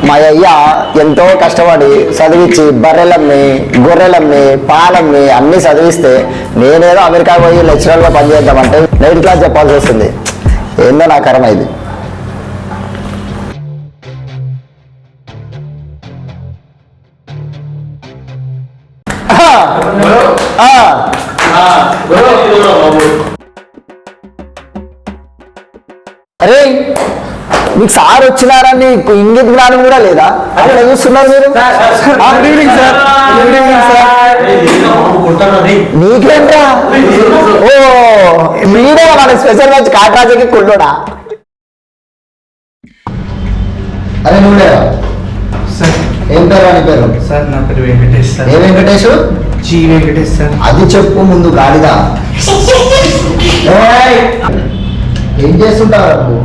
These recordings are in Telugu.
మా అయ్య ఎంతో కష్టపడి చదివించి బర్రెలమ్మి గొర్రెలమ్మి పాలమ్మి అన్ని చదివిస్తే నేనేదో అమెరికా పోయి లెక్చరర్గా పనిచేద్దామంటే 9th క్లాస్ చెప్పాల్సి వస్తుంది. ఏందో నా కర్మ ఇది. అరే మీకు సార్ వచ్చినారని ఇంగిత జ్ఞానం కూడా లేదా? అట్లా చూస్తున్నారు మీరు. నీకేంటా? ఓ మీరే మన స్పెషల్ మ్యాచ్ కాట్రాజకి కొల్లోడా? అరే నువ్వే ఏం పేరు అని పేరు? సార్ నా పేరు వెంకటేష్ సార్. ఏ వెంకటేష్? G Venkatesh sir. అది చెప్పు ముందు గాడిదా. ఏం చేస్తుంటావు?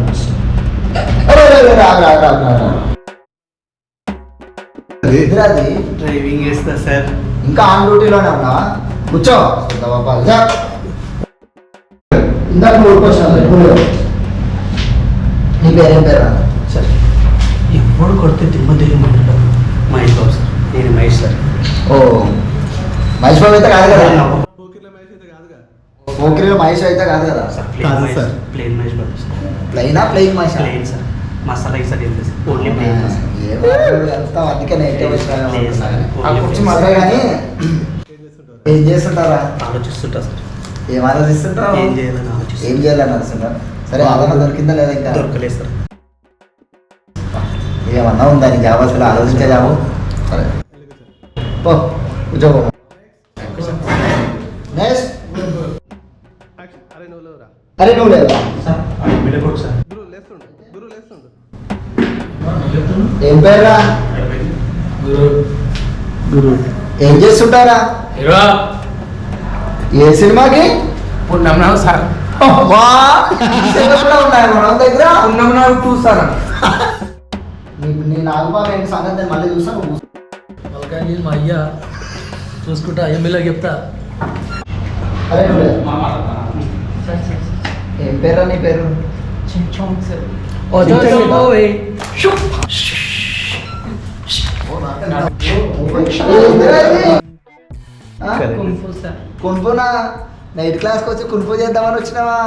డ్రైవింగ్ చేస్తా సార్. ఇంకా ఆన్ డ్యూటీలోనే ఉన్నా? కూర్చో. ఇందాక నీ పేరేం పేరు? సార్ ఎప్పుడు కొడితే తిమ్మదేమంటారు మహేష్ బాబు సార్. నేను మహేష్ సార్. ఓ మహేష్ బాబు అయితే కాదు కదా? పోకిరిలో మహేష్ అయితే కాదు కదా? Plain Mahesh Babu sir. ప్లెయినా plain Mahesh? Plain sir. Masala sir ఏం లేదు. Only plain sir. అందుకే కానీ ఏం చేస్తుంటారా? ఆలోచిస్తుంటా సార్. ఏం ఆలోచిస్తుంటారా? ఏం చేయాలని ఆలోచిస్తా. ఏం చేయాలని ఆలోచిస్తుంటారా? సరే ఆదరణ దొరికిందా లేదా? ఇంకా దొరకలేదు సార్. ఏమన్నా ఉందా నీకు జాబ్? అసలు ఆలోచించే జాబు. సరే పో కూర్చో. నెక్స్ట్. అరే నువ్వు లేదా? ఏం పేరురా? గురు. ఏం చేస్తుంటారా? ఏ సినిమాకి? పున్నమ్నావు సార్. ఉన్నాయి మన దగ్గర. పున్నమ్నావు 2 సార్. నీ నాగబాబు ఏంటి సంగతి? నేను మళ్ళీ చూస్తాను. మా అయ్యా చూసుకుంటా ఎమ్మెల్యే చెప్తా. అరే ఏం పేరా నీ పేరు? కున్పునా? 9th క్లాస్కి వచ్చి కున్పు చేద్దామని వచ్చినావా?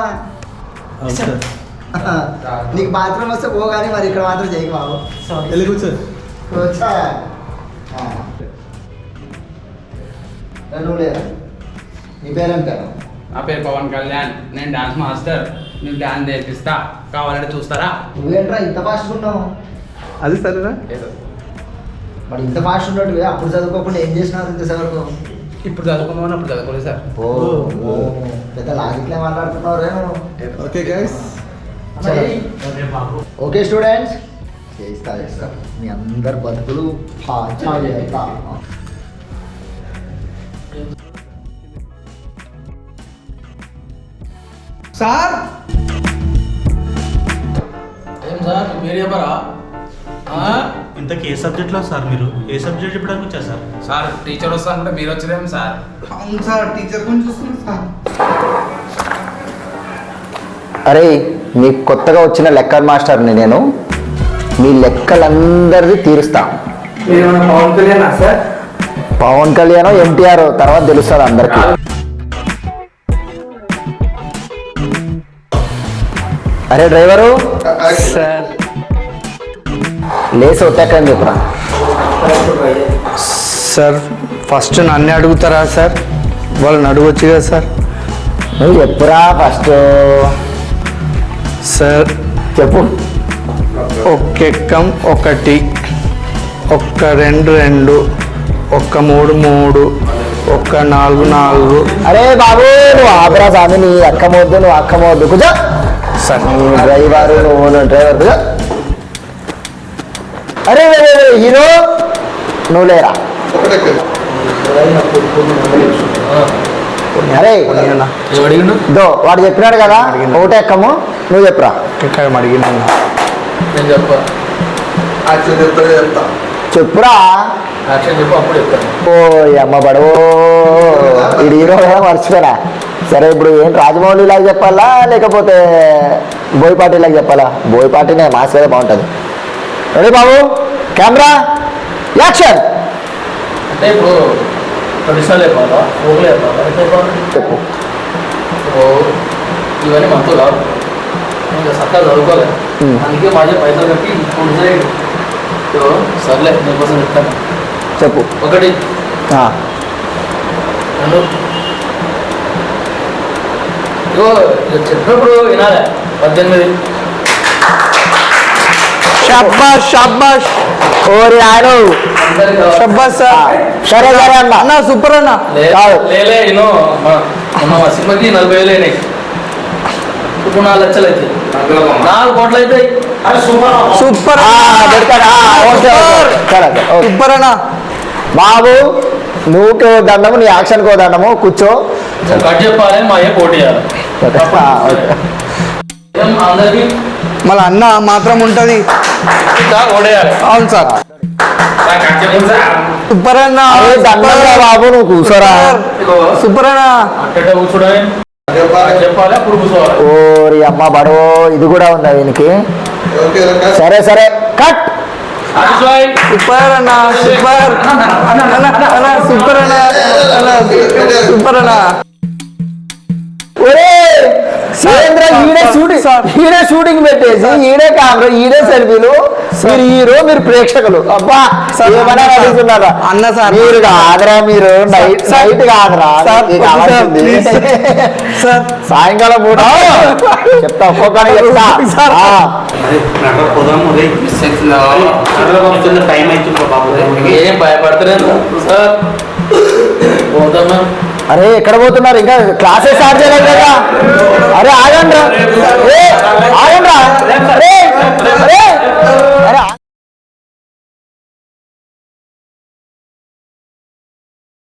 నీకు బాత్రూమ్ వస్తే పో, కానీ మరి ఇక్కడ మాత్రం చేయకు బాబు. వచ్చా నువ్వు లేదా? నీ పేరేం పేరు? నా పేరు పవన్ కళ్యాణ్. నేను డాన్స్ మాస్టర్. నేను డాన్స్ నేర్పిస్తా, కావాలంటే చూస్తారా? నువ్వేంట్రా ఇంత ఫాస్ట్ ఉన్నావు? అది సరేనా? మరి ఇంత ఫాస్ట్ ఉన్నట్టు అప్పుడు చదువుకోకుండా ఏం చేసినావు ఇంతసేవరకు? ఇప్పుడు చదువుకున్నామని అప్పుడు చదువుకోలేదు సార్. ఓ పెద్ద లాజిక్లే మాట్లాడుతున్నావు. Okay guys. ఓకే స్టూడెంట్స్, చేస్తా మీ అందరు బతుకులు సార్. ఏం సార్ పేరు చెప్పరా? ఇంతకీ ఏ సబ్జెక్ట్లో సార్? మీరు ఏ సబ్జెక్ట్ చెప్పడానికి వచ్చారు సార్? సార్ టీచర్ వస్తాను మీరు వచ్చేదేం సార్? అవును సార్, టీచర్ గురించి చూస్తున్నాను సార్. అరే మీకు కొత్తగా వచ్చిన లెక్కర్ మాస్టర్ని నేను. మీ లెక్కలందరిది తీరుస్తా. పవన్ కళ్యాణ్ సార్? పవన్ కళ్యాణ్ ఎన్టీఆర్ తర్వాత తెలుస్తుంది అందరికి. అరే డ్రైవరు సార్ లేసి ఒట్టెక్కని చెప్పురా. సార్ ఫస్ట్ నన్ను అడుగుతారా సార్? వాళ్ళని అడగొచ్చు కదా సార్? నువ్వు చెప్పురా ఫస్ట్. సార్ చెప్పు. ఒక్కెక్కం 1, ఒక్క 2 2, ఒక్క 3 3, ఒక్క 4 4. అరే బాబు నువ్వు ఆపరా స్వామి. నీ అక్కమొద్దు, నువ్వు అక్కమొద్దు. కూర్చో సార్. నువ్వు డ్రైవరు, నువ్వు డ్రైవర్ కూర్చో. అరే హీరో నువ్వు లేరా? అరే దో వాడు చెప్పినాడు కదా ఒకటే ఎక్కము. నువ్వు చెప్పురా. ఇక్కడ అడిగినా నేను చెప్పా. చెప్పురా. ఓ అమ్మ పడవో ఇది హీరో మర్చిపోయినా. సరే ఇప్పుడు ఏం రాజమౌళి లాగా చెప్పాలా లేకపోతే బోయపాటి లాగా చెప్పాలా? బోయపాటినే మాస్ కదా బాగుంటుంది. రెడీ బాబు? Camera action. అంటే ఇప్పుడు ట్రెడిషనల్ చెప్పాలా ఫోక్లో చెప్పాలా ఎట్లా చెప్పాలి? చెప్పు. ఓ ఇవన్నీ మనతో కాదు, ఇంకా చక్కగా చదువుకోలేదు. అందుకే माझे పైసలు కట్టి ఇప్పుడు సైడ్ సర్లే నీకోసం చెప్తాను. చెప్పు. ఒకటి ఆ, రెండు ఇగో ఇక చెప్పినప్పుడు వినాలి. 18 షాబాష్ షాబాష్. ఓరి ఆయన. అందరికి కావాలి. షాబాష్ సార్. సరే సరే అన్న. అన్న సూపర్ అన్న. కాదు. లేలే ఇనో మా సినిమాకి 40,000 అయినాయి. ఇప్పుడు 4 లక్షలు అవుతాయి, 4 కోట్లు అవుతాయి. సూపర్ ఆ, పెడతాడు. ఆ, ఓకే, ఓకే. సరే, ఓకే. సూపర్ అన్న. బాబు నువ్వుకో దండము, నీ యాక్షన్కో దండము. కూర్చో. కట్ చెప్పాలి, మా ఏ పోటీ చేయాలి. ఆ, ఓకే. ఏం అందరికి మళ్ళీ అన్న మాత్రం ఉంటుంది. ఓడేయాలి. అవును సార్. సూపర్ అన్న. అరే దండంగా బాబు, నువ్వు కూర్చోరా. సూపర్ అన్న. అట్ట కూర్చోడాలి, చెప్పాలి, అప్పుడు కూర్చోవాలి. ఓరి అమ్మ బడో, ఇది కూడా ఉందా వీనికి? సరే సరే కట్. సూపర్ అన్న. సూపర్ అన్న. సూపర్ అన్న. సూపర్ అన్న. ఒరే సురేంద్ర, ఈడే షూటింగ్ పెట్టేసి ఈడే కెమెరా, ఈడే సెల్ఫీలు. మీరు హీరో, మీరు ప్రేక్షకులు. అబ్బా ఏమన్నా అడుగుతున్నారా అన్న సార్. మీరు కాదురా, మీరు నైట్ కాదురా మీకు కావాల్సింది. సార్ సాయంకాలం పూట చెప్తా, ఒక్కొక్కరికి చెప్తా. ఆ, టైం అవుతుంది బాబు. ఏం భయపడతలేదు సార్. పోతామా? అరే ఎక్కడ పోతున్నారు? ఇంకా క్లాసెస్ స్టార్ట్ చేయలేదు కదా. అరే ఆగండి రా, ఆగండి రా.